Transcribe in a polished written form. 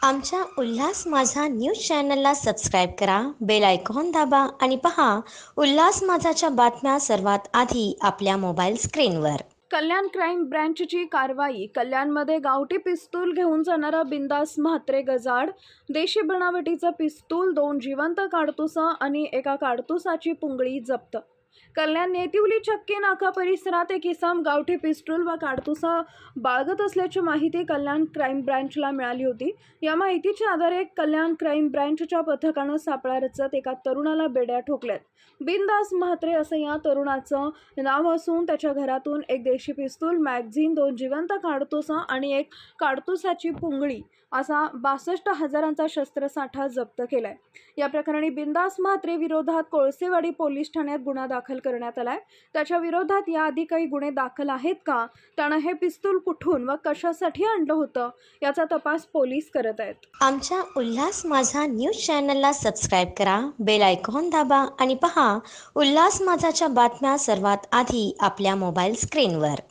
आमच्या उल्हास माझा न्यूज चॅनलला सबस्क्राईब करा, बेल आयकॉन दाबा आणि पहा उल्हास माझाच्या बातम्या सर्वात आधी आपल्या मोबाईल स्क्रीनवर. कल्याण क्राईम ब्रँचची कारवाई. कल्याणमध्ये गावठी पिस्तूल घेऊन जाणारा बिंदास म्हात्रे गजाआड. देशी बनावटीचं पिस्तूल, 2 जिवंत काडतुसं आणि एका काडतुसाची पुंगळी जप्त. कल्याण नेतिवली चक्की नाका परिसरात एक इसम गावठी पिस्तूल व काडतुसा बाळगत असल्याची माहिती कल्याण क्राईम ब्रँचला मिळाली होती. या माहितीच्या आधारे कल्याण क्राईम ब्रँचच्या पथकानं सापळा रचत एका तरुणाला बेड्या ठोकल्यात. बिंदास म्हात्रे असं या तरुणाचं नाव असून त्याच्या घरातून एक देशी पिस्तूल, मॅगझिन, 2 जिवंत काडतुसं आणि एक काडतुसाची पुंगळी असा 62,000चा शस्त्रसाठा जप्त केलाय. या प्रकरणी बिंदास म्हात्रे विरोधात कोळसेवाडी पोलीस ठाण्यात गुन्हा दाखल करण्यात आलाय. त्याच्या विरोधात याआधी काही गुन्हे दाखल आहेत का, त्यानं हे पिस्तूल कुठून व कशासाठी आणलं होतं याचा तपास पोलीस करत आहेत. आमच्या उल्हास माझा न्यूज चॅनलला सबस्क्राईब करा, बेल आयकॉन दाबा आणि पहा उल्हास माझाच्या बातम्या सर्वात आधी आपल्या मोबाईल स्क्रीनवर.